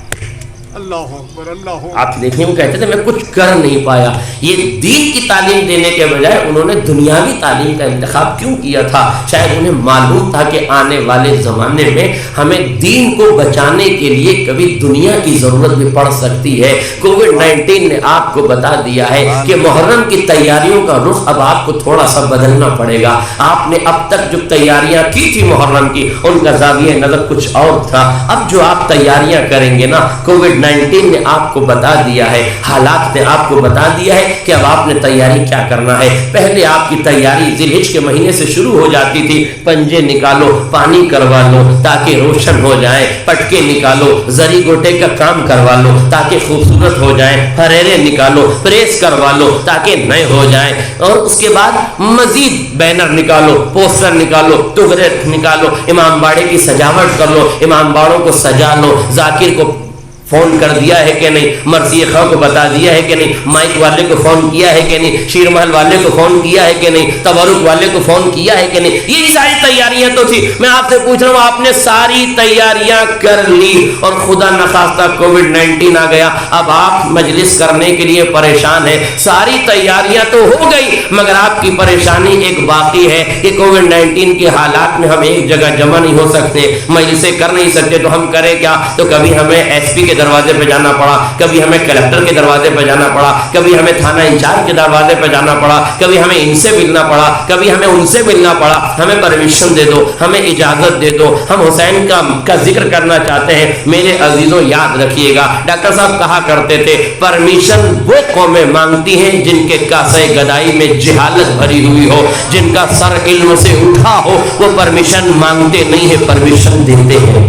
S3: اللہ اکبر، اللہ
S1: آپ دیکھیں وہ کہتے تھے میں کچھ کر نہیں پایا۔ یہ دین کی تعلیم دینے کے بجائے انہوں نے دنیاوی تعلیم کا انتخاب کیوں کیا تھا؟ شاید انہیں معلوم تھا کہ آنے والے زمانے میں ہمیں دین کو بچانے کے لیے کبھی دنیا کی ضرورت بھی پڑ سکتی ہے۔ کووڈ-19 نے آپ کو بتا دیا ہے کہ محرم کی تیاریوں کا رخ اب آپ کو تھوڑا سا بدلنا پڑے گا۔ آپ نے اب تک جو تیاریاں کی تھی محرم کی ان کا زاویہ نظر کچھ اور تھا، اب جو آپ تیاریاں کریں گے نا، کووڈ-19 نے آپ کو بتا دیا ہے, حالات نے آپ کو بتا دیا ہے کہ اب آپ نے تیاری کیا کرنا ہے. پہلے آپ کی تیاری ذی الحج کے مہینے سے شروع ہو جاتی تھی. پنجے نکالو, پانی کروا لو تاکہ روشن ہو جائے, پٹکے نکالو, زری گوٹے کا کام کروا لو تاکہ خوبصورت ہو جائیں, پھریرے نکالو, پریس کروا لو تاکہ نئے ہو جائیں, اور اس کے بعد مزید بینر نکالو, پوسٹر نکالو, ٹغرے نکالو, امام باڑے کی سجاوٹ کر لو, امام باڑوں کو سجا لو, ذاکر کو فون کر دیا ہے کہ نہیں, مرثیہ خواہ کو بتا دیا ہے کہ نہیں, مائک والے کو فون کیا ہے کہ نہیں, شیر محل والے کو فون کیا ہے کہ نہیں, تبرک والے کو فون کیا ہے کہ نہیں. یہ ساری تیاریاں تو تھی. میں آپ سے پوچھ رہا ہوں, آپ نے ساری تیاریاں کر لی اور خدا نخواستہ کووڈ-19 آ گیا, اب آپ مجلس کرنے کے لیے پریشان ہیں. ساری تیاریاں تو ہو گئی مگر آپ کی پریشانی ایک باقی ہے کہ کووڈ-19 کے حالات میں ہم ایک جگہ جمع نہیں ہو سکتے, مجلسیں کر نہیں سکتے, تو ہم کریں کیا؟ تو کبھی ہمیں ایس پی کے دروازے پہ جانا پڑا, کبھی ہمیں کلکٹر کے دروازے پہ جانا پڑا, کبھی ہمیں تھانہ انچارج کے دروازے پہ جانا پڑا, کبھی ہمیں ان سے ملنا پڑا, کبھی ہمیں ان سے ملنا پڑا. ہمیں پرمیشن دے دو, ہمیں اجازت دے دو, ہم حسین کا ذکر کرنا چاہتے ہیں. میرے عزیزوں یاد رکھیے گا, ڈاکٹر صاحب کہا کرتے تھے پرمیشن وہ قومیں مانگتی ہیں جن کے کاسے گدائی میں جہالت بھری ہوئی ہو, جن کا سر علم سے اٹھا ہو, وہ پرمیشن مانگتے نہیں ہیں, پرمیشن دیتے ہیں.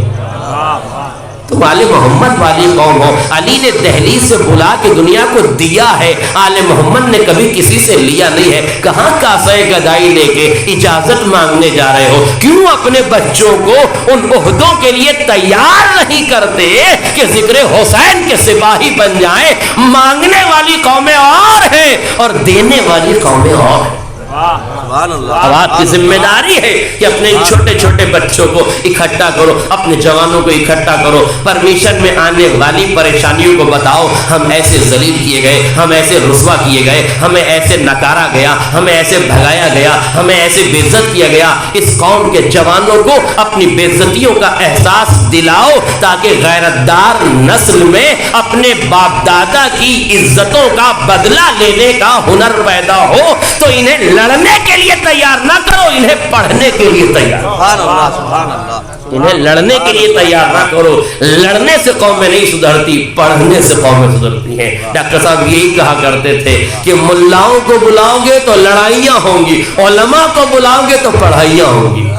S1: تو آل محمد والی قوم ہو, علی نے دہلیز سے بلا کے دنیا کو دیا ہے, آل محمد نے کبھی کسی سے لیا نہیں ہے. کہاں کاسے گدائی لے کے اجازت مانگنے جا رہے ہو؟ کیوں اپنے بچوں کو ان عہدوں کے لیے تیار نہیں کرتے کہ ذکر حسین کے سپاہی بن جائیں؟ مانگنے والی قومیں اور ہیں اور دینے والی قومیں اور ہیں. اب آپ کی ذمہ داری ہے کہ اپنے چھوٹے چھوٹے بچوں کو اکٹھا کرو, اپنے جوانوں کو اکٹھا کرو, پرمیشن میں آنے والی پریشانیوں کو بتاؤ. ہم ایسے ذلیل کیے گئے, ہم ایسے رسوا کیے گئے, ہمیں ایسے نکارا گیا, ہمیں ایسے بھگایا گیا, ہمیں ایسے بے عزت کیا گیا. اس قوم کے جوانوں کو اپنی بے عزتیوں کا احساس دلاؤ تاکہ غیرت دار نسل میں اپنے باپ دادا کی عزتوں کا بدلہ لینے کا ہنر پیدا ہو. تو انہیں لڑنے کے لیے تیار نہ کرو, انہیں پڑھنے کے لیے تیار.
S3: سبحان اللہ, سبحان اللہ.
S1: انہیں لڑنے کے لیے تیار نہ کرو. لڑنے سے قومیں نہیں سدھرتی, پڑھنے سے قومیں سدھرتی ہیں. ڈاکٹر صاحب یہی کہا کرتے تھے کہ ملاؤں کو بلاؤ گے تو لڑائیاں ہوں گی, علماء کو بلاؤ گے تو پڑھائیاں ہوں گی.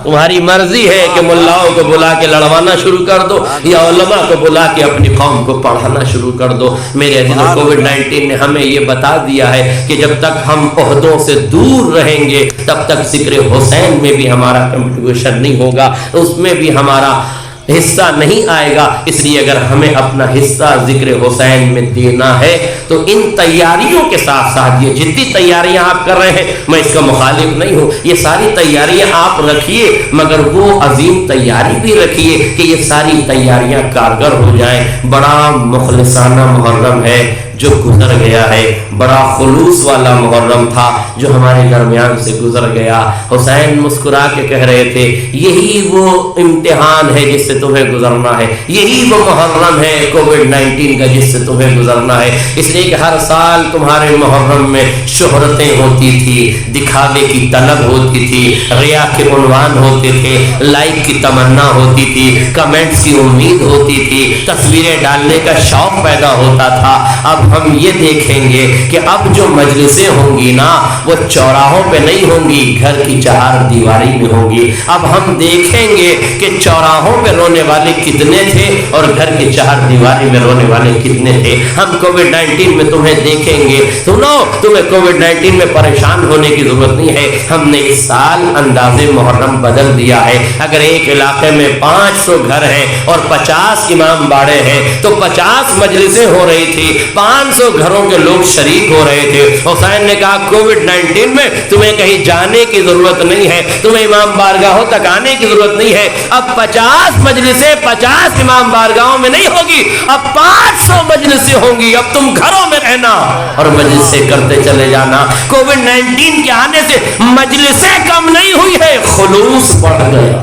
S1: تمہاری مرضی ہے کہ ملاؤں کو بلا کے لڑوانا شروع کر دو یا علماء کو بلا کے اپنی قوم کو پڑھانا شروع کر دو. میرے عزیزوں, کووڈ-19 نے ہمیں یہ بتا دیا ہے کہ جب تک ہم عہدوں سے دور رہیں گے تب تک ذکر حسین میں بھی ہمارا کنٹریبیوشن نہیں ہوگا, اس میں بھی ہمارا حصہ نہیں آئے گا. اس لیے اگر ہمیں اپنا حصہ ذکر حسین میں دینا ہے تو ان تیاریوں کے ساتھ ساتھ یہ جتنی تیاریاں آپ کر رہے ہیں, میں اس کا مخالف نہیں ہوں, یہ ساری تیاریاں آپ رکھیے, مگر وہ عظیم تیاری بھی رکھیے کہ یہ ساری تیاریاں کارگر ہو جائیں. بڑا مخلصانہ محرم ہے جو گزر گیا ہے, بڑا خلوص والا محرم تھا جو ہمارے درمیان سے گزر گیا. حسین مسکرا کے کہہ رہے تھے یہی وہ امتحان ہے جس سے تمہیں گزرنا ہے, یہی وہ محرم ہے کووڈ-19 کا جس سے تمہیں گزرنا ہے. اس لیے کہ ہر سال تمہارے محرم میں شہرتیں ہوتی تھی, دکھاوے کی طلب ہوتی تھی, ریا کے عنوان ہوتے تھے, لائک کی تمنا ہوتی تھی, کمنٹس کی امید ہوتی تھی, تصویریں ڈالنے کا شوق پیدا ہوتا تھا. اب ہم یہ دیکھیں گے کہ اب جو مجلسیں ہوں گی نا وہ چوراہوں پہ نہیں ہوں گی, گھر کی چہار دیواری میں ہوں گی. اب ہم دیکھیں گے کہ چوراہوں پہ رونے والے کتنے تھے اور گھر کی چہار دیواری میں رونے والے کتنے تھے. ہم کووڈ-19 میں تمہیں دیکھیں گے. سنو, تمہیں کووڈ-19 میں پریشان ہونے کی ضرورت نہیں ہے. ہم نے اس سال انداز محرم بدل دیا ہے. اگر ایک علاقے میں 500 گھر ہیں اور 50 امام باڑے ہیں تو 50 مجلسیں ہو رہی تھی, 500 گھروں کے لوگ شریک ہو رہے تھے. حسین نے کہا کووڈ-19 میں تمہیں کہیں جانے کی ضرورت نہیں ہے, تمہیں امام بارگاہوں تک آنے کی ضرورت نہیں ہے. اب 50 مجلسیں 50 امام بارگاہوں میں نہیں ہوگی, اب 500 مجلسیں ہوں گی. اب تم گھروں میں رہنا اور مجلسیں کرتے چلے جانا. کووڈ-19 کے آنے سے مجلسیں کم نہیں ہوئی ہے, خلوص بڑھ گیا.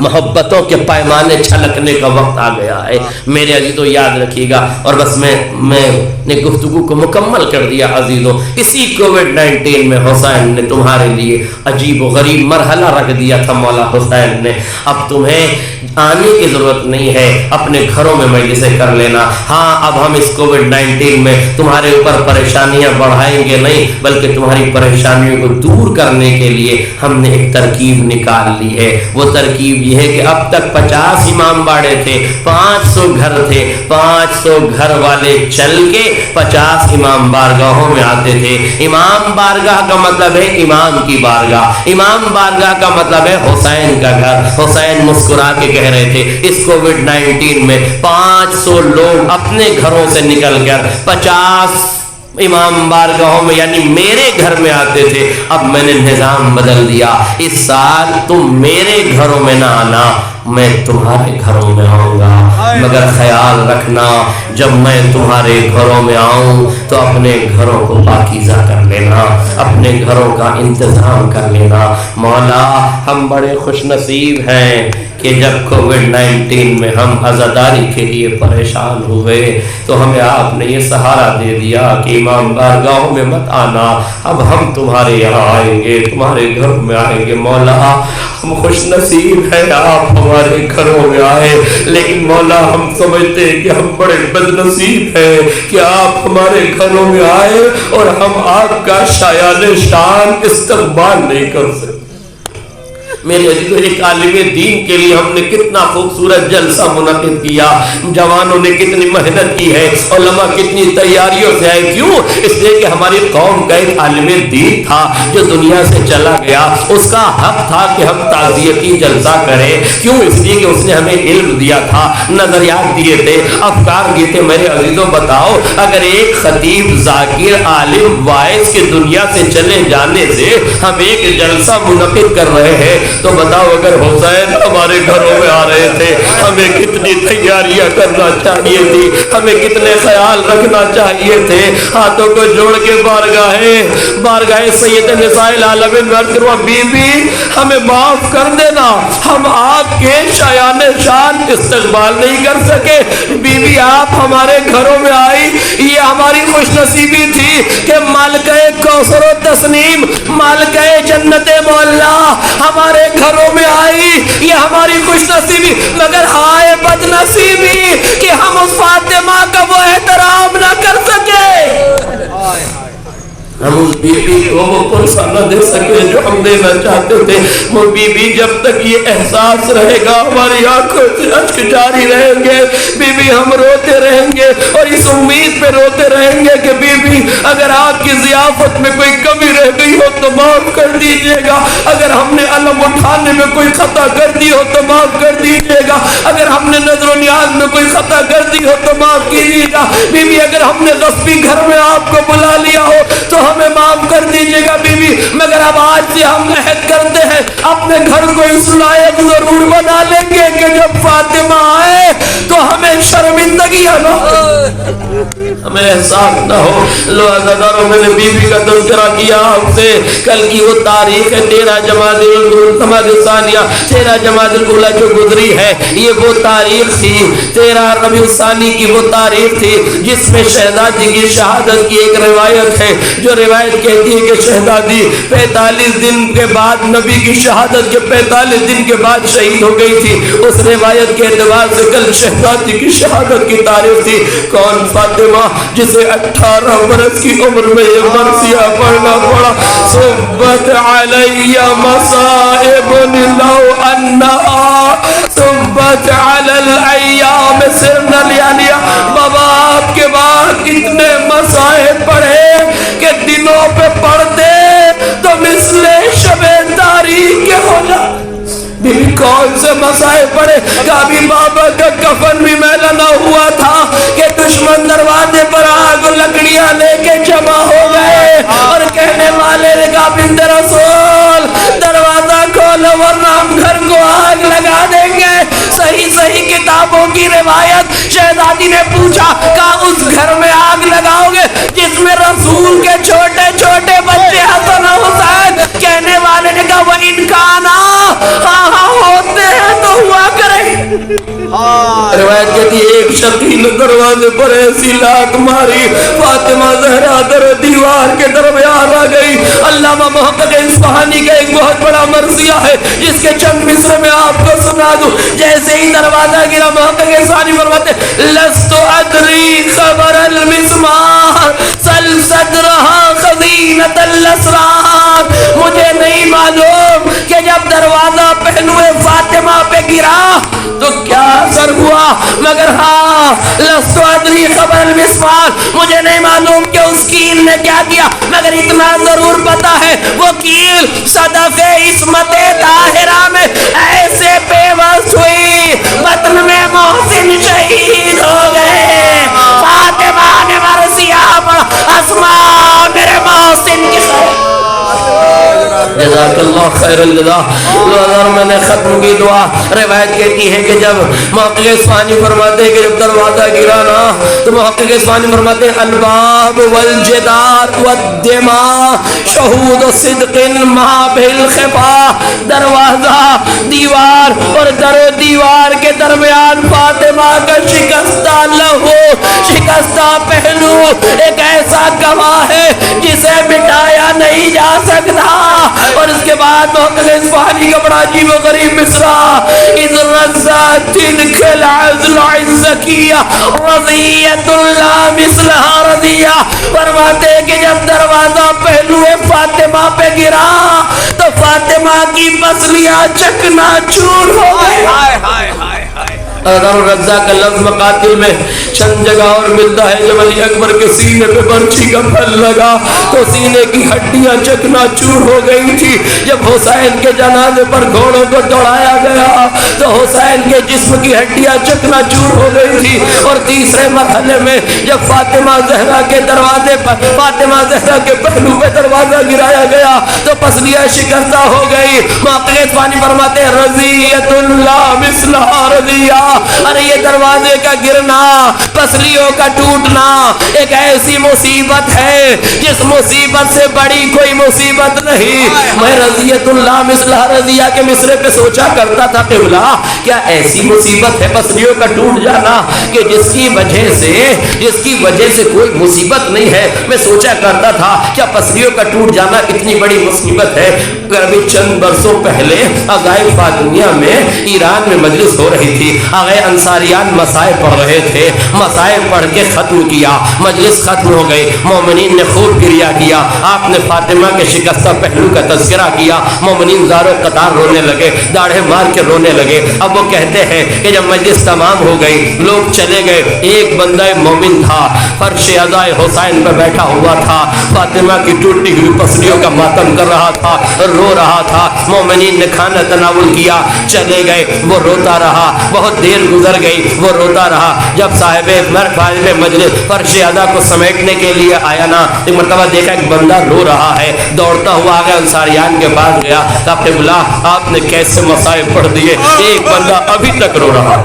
S1: محبتوں کے پیمانے چھلکنے کا وقت آ گیا ہے میرے عزیزوں. یاد رکھیے گا. اور بس میں نے گفتگو کو مکمل کر دیا عزیزوں. اسی کووڈ-19 میں حسین نے تمہارے لیے عجیب و غریب مرحلہ رکھ دیا تھا مولا حسین نے. اب تمہیں آنے کی ضرورت نہیں ہے, اپنے گھروں میں مجلسیں کر لینا. ہاں اب ہم اس کووڈ-19 میں تمہارے اوپر پریشانیاں بڑھائیں گے نہیں, بلکہ تمہاری پریشانیوں کو دور کرنے کے لیے ہم نے ایک ترکیب نکال لی ہے. وہ ترکیب یہ ہے کہ اب تک 50 امام باڑے تھے, 500 گھر تھے, 500 گھر والے چل کے 50 امام بارگاہوں میں آتے تھے. امام بارگاہ کا مطلب ہے امام کی بارگاہ, امام بارگاہ کا مطلب ہے حسین کا گھر. حسین مسکرا کے کہہ رہے تھے اس کووڈ-19 میں 500 لوگ اپنے گھروں سے نکل کر 50 امام بارگاہوں میں یعنی میرے گھر میں آتے تھے. اب میں نے نظام بدل دیا, اس سال تم میرے گھروں میں نہ آنا, میں تمہارے گھروں میں آؤں گا. مگر خیال رکھنا جب میں تمہارے گھروں میں آؤں تو اپنے گھروں کو پاکیزہ کر لینا, اپنے گھروں کا انتظام کر لینا. مولا ہم بڑے خوش نصیب ہیں کہ جب کووڈ-19 میں ہم عزاداری کے لیے پریشان ہوئے تو ہمیں آپ نے یہ سہارا دے دیا کہ امام بارگاہوں میں مت آنا, اب ہم تمہارے یہاں آئیں گے, تمہارے گھروں میں آئیں گے. مولا ہم خوش نصیب ہیں آپ ہمارے گھروں میں آئے, لیکن مولا ہم سمجھتے ہیں کہ ہم بڑے بد نصیب ہیں کہ آپ ہمارے گھروں میں آئے اور ہم آپ کا شایان شان استقبال نہیں کر سکتے. میرے عزیزوں ایک عالم دین کے لیے ہم نے کتنا خوبصورت جلسہ منعقد کیا, جوانوں نے کتنی محنت کی ہے, علماء کتنی تیاریوں سے آئے. کیوں؟ اس لیے کہ ہماری قوم کا ایک عالم دین تھا جو دنیا سے چلا گیا, اس کا حق تھا کہ ہم تعزیتی جلسہ کریں. کیوں؟ اس لیے کہ اس نے ہمیں علم دیا تھا, نظریات دیے تھے, افکار دیے تھے. میرے عزیزوں بتاؤ اگر ایک خطیب ذاکر عالم واعظ کے دنیا سے چلے جانے سے ہم ایک جلسہ منعقد کر رہے ہیں تو بتاؤ اگر حسین ہمارے گھروں میں آ رہے تھے ہمیں کتنی تیاریاں کرنا چاہیے تھی, ہمیں کتنے خیال رکھنا چاہیے تھے. ہاتھوں کو جوڑ کے بارگاہ سید نساء العالمین میں عرض کروں بی بی ہمیں معاف کر دینا, ہم آپ کے شایان شان استقبال نہیں کر سکے. بی بی آپ ہمارے گھروں میں آئی, یہ ہماری خوش نصیبی تھی کہ مالکہ کوثر و تسنیم, مالکہ جنت مولا ہمارے گھروں میں آئی, یہ ہماری خوش نصیبی. مگر ہائے بد نصیبی کہ ہم اس فاطمہ کا وہ احترام نہ کر سکے, ہم اس بی بی کو وہ پرسہ نہ دے سکے جو ہم دینا چاہتے تھے. وہ بی بی جب تک یہ احساس رہے گا ہماری آنکھوں سے اشک جاری رہیں گے. بی بی ہم روتے رہیں گے اور اس امید پہ روتے رہیں گے کہ بی بی اگر آپ کی ضیافت میں کوئی کمی رہ گئی ہو تو معاف کر دیجئے گا, اگر ہم نے علم اٹھانے میں کوئی خطا کر دی ہو تو معاف کر دیجئے گا, اگر ہم نے نظر و نیاز میں کوئی خطا کر دی ہو تو معاف کیجئے گا. بی بی اگر ہم نے غصبی گھر میں آپ کو بلا لیا ہو تو ہمیں معاف کر دیجئے گا بی بی. مگر اب آج سے ہم عہد کرتے ہیں اپنے گھر کو اس لائق ضرور بنا لیں گے کہ جب فاطمہ آئے تو ہمیں شرمندگی نہ ہو, ہمیں احساس نہ ہو. لو عزیزانو میں نے بی بی کا تذکرہ کیا آپ سے. کل کی وہ تاریخ ہے 13 جمادی الثانیہ, 13 جمادی الاولیٰ جو گزری ہے, یہ وہ تاریخ تھی 13 ربیع الثانی کی, وہ تاریخ تھی جس میں شہزادی کی شہادت کی ایک روایت ہے جو روایت کہتی ہے کہ شہزادی 45 دن کے بعد نبی کی شہادت کے 45 دن کے بعد شہید ہو گئی تھی. اس روایت کے اعتبار سے کل شہزادی کی شہادت کی تاریخ تھی. کون؟ فاطمہ, جسے 18 برس کی عمر میں یہ مرثیہ پڑھنا پڑا. صبت علی مصائب لو انہا صبت علی الایام سرنا لیانیا. بابا آپ کے بعد کتنے مسائب پڑھے کہ دنوں پہ پڑھتے تو مثل شب تاریخ کے ہو جاتے. بی بی کون سے مسائب پڑھے؟ کبھی بابا کا کفن بھی میلا نہ ہوا تھا کہ دشمن دروازے پر آگ لکڑیاں لے کے جمع ہو گئے اور کہنے والے نے کہا بنت رسول دروازہ کھولو ورنہ ہم گھر کو آگ لگا دیں گے. صحیح کتابوں کی روایت, شہزادی نے پوچھا کہا اس گھر میں آگ لگاؤ گے جس میں رسول کے چھوٹے چھوٹے بچے حسن و حسین؟ کہنے والے نے کہا وہ انکانا, ہاں ہوتے ہیں تو حسین دروازے پر ایسی لات ماری فاطمہ زہرا در دیوار کے درمیان آ گئی. علامہ محقق اصفہانی کا ایک بہت بڑا مرثیہ ہے جس کے چند مصرے میں آپ کو سنا دوں. جیسے ہی دروازہ گرا محقق اصفہانی فرماتے لست ادری خبر المسمار سل صدرها خزینۃ الاسرار. مجھے نہیں معلوم کہ جب دروازہ پہلو فاطمہ پہ گرا تو کیا اثر ہوا, مگر ہاں لست ادری خبر المسمار, مجھے نہیں معلوم کہ اس کیل نے کیا کیا, مگر اتنا ضرور پتا ہے وہ کیل صدف عصمت طاہرہ میں ایسے پیوست ہوئی بطن میں محسن شہید ہو گئے. فاطمہ نے مرثیہ پڑھا اسماء میرے محسن کی جزاک اللہ خیر الجزا. اور میں نے ختم کی دعا روایت کہتی ہے کہ جب محقق اصفہانی فرماتے ہیں کہ جب دروازہ گرا نا تو محقق اصفہانی فرماتے ہیں الباب والجدار والدماء شہود صدق ما بالخفا. دروازہ دیوار اور در دیوار کے درمیان فاطمہ کا شکستہ لہو شکستہ پہلو ایک ایسا گواہ ہے جسے مٹایا نہیں جا سکتا. اور اس کے بعد محقق اصفہانی کا بڑا عجیب و غریب مصرع اذ رزت تلک العزل الزکیہ رضیت اللہ مثلها رضیہ. فرماتے کہ جب دروازہ پہلو فاطمہ پہ گرا تو فاطمہ کی پسلیاں چکنا چور ہو گئی. رضا کا لفظ مقاتل میں چند جگہ اور ملتا ہے. جب علی اکبر کے سینے پہ برچھی کا پھل لگا تو سینے کی ہڈیاں چکنا چور ہو گئی تھی. جب حسین کے جنازے پر گھوڑوں کو دوڑایا گیا تو حسین کے جسم کی ہڈیاں چکنا چور ہو گئی تھی. اور تیسرے مرحلے میں جب فاطمہ زہرا کے دروازے پر فاطمہ زہرا کے پہلو پہ دروازہ گرایا گیا تو پسلیاں شکستہ ہو گئی. محقق اصفہانی فرماتے ہیں رضیت اللہ مثلها رضیہ. ارے یہ دروازے کا گرنا پسلیوں کا ٹوٹنا ایک ایسی مصیبت ہے جس مصیبت سے بڑی کوئی مصیبت نہیں. میں رضیت اللہ مثلہ رضیہ کے مصرے پہ سوچا کرتا تھا قبلہ کیا ایسی مصیبت ہے پسلیوں کا ٹوٹ جانا کہ جس کی وجہ سے کوئی مصیبت نہیں ہے. میں سوچا کرتا تھا کیا پسلیوں کا ٹوٹ جانا اتنی بڑی مصیبت ہے. اگر ابھی چند برسوں پہلے عزائم فاطمیہ میں ایران میں مجلس ہو رہی تھی. آغاز انصاریان مسائل پڑھ رہے تھے, مسائل پڑھ کے ختم کیا, مجلس ختم ہو گئی. مومنین نے خوب گریا کیا. آپ نے فاطمہ کے شکستہ پہلو کا تذکرہ کیا. مومنین زارو قطار رونے لگے, داڑھے مار کے رونے لگے. اب وہ کہتے ہیں کہ جب مجلس تمام ہو گئی لوگ چلے گئے, ایک بندہ مومن تھا فرش عزائے حسین پہ بیٹھا ہوا تھا, فاطمہ کی ٹوٹی ہوئی پسلیوں کا ماتم کر رہا تھا, رو رہا تھا. مومنین نے کھانا تناول کیا, چلے گئے, وہ روتا رہا. بہت دیر گزر گئی, وہ روتا رہا. جب صاحب مجلس فرش ادا کو سمیٹنے کے لیے آیا نا, ایک مرتبہ دیکھا ایک بندہ رو رہا ہے, دوڑتا ہوا آ گیا انصاریان کے پاس گیا. کہا قبلہ آپ نے کیسے مصائب پڑھ دیے, ایک بندہ ابھی تک رو رہا,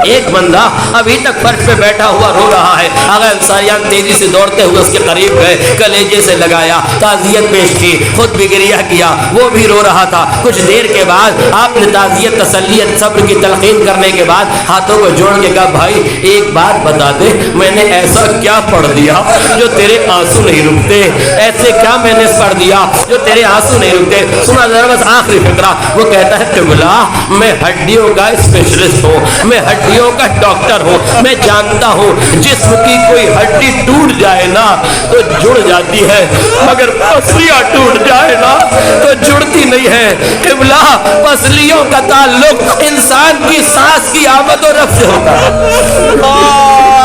S1: ایک بندہ ابھی تک فرش پہ بیٹھا ہوا رو رہا ہے. آگے انصاریان تیزی سے دوڑتے ہوئے اس کے قریب گئے, کلیجے سے لگایا, تعزیت پیش کی, خود بھی گریہ کیا, وہ بھی رو رہا تھا. کچھ دیر کے بعد آپ نے تعزیت, تسلیت, صبر کی تلقین کرنے کے بعد ہاتھوں کو جوڑ کے کہا بھائی ایک بات بتا دے, میں نے ایسا کیا پڑھ دیا جو تیرے آنسو نہیں رکتے, ایسے کیا میں نے پڑھ دیا جو تیرے آنسو نہیں رکتے. سنا ذرا بس آخری فقرہ. وہ کہتا ہے قبلہ میں ہڈیوں کا اسپیشلسٹ ہوں, میں ہڈیوں کا ڈاکٹر ہوں, میں جانتا ہوں جسم کی کوئی ہڈی ٹوٹ جائے نا تو جڑ جاتی ہے, مگر پسلیاں ٹوٹ جائے نا تو جڑتی نہیں ہے. قبلہ پسلیوں کا تعلق انسان کی سانس کی آمد و رفت سے ہوتا ہے.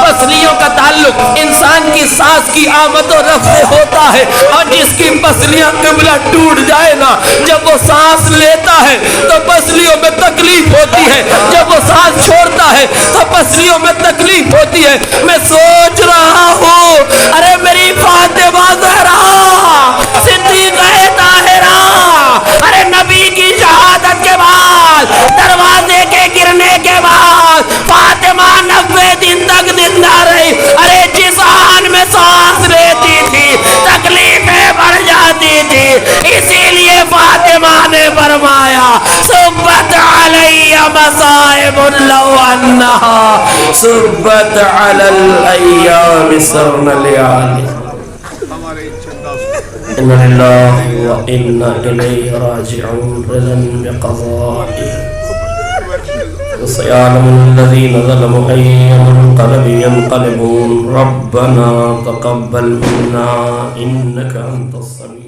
S1: پسلیوں کا تعلق انسان کی سانس کی آمد و رفت سے ہوتا ہے, اور جس کی پسلیاں قبلہ ٹوٹ جائے نا, جب وہ سانس لیتا ہے تو پسلیوں میں تکلیف ہوتی ہے, جب وہ سانس چھوڑتا ہے تو پسلیوں میں تکلیف ہوتی ہے. میں سوچ رہا ہوں ارے میری فاطمہ زہرا صدیقہ طاہرہ, ارے نبی کی شہادت کے بعد, دروازے کے گرنے کے بعد فاطمہ 90 دن تک زندہ رہی. ارے جس حال میں سانس لیتی تھی تکلیفیں بڑھ جاتی تھی, اسی لیے فاطمہ نے فرمایا صبت علیہ مصائب لو انها صبت على الايام سرن ليالي ان لله وانا اليه راجعون رضا بقضائه وسيعلم الذين ظلموا أي منقلب ينقلبون ربنا تقبل منا إنك أنت السميع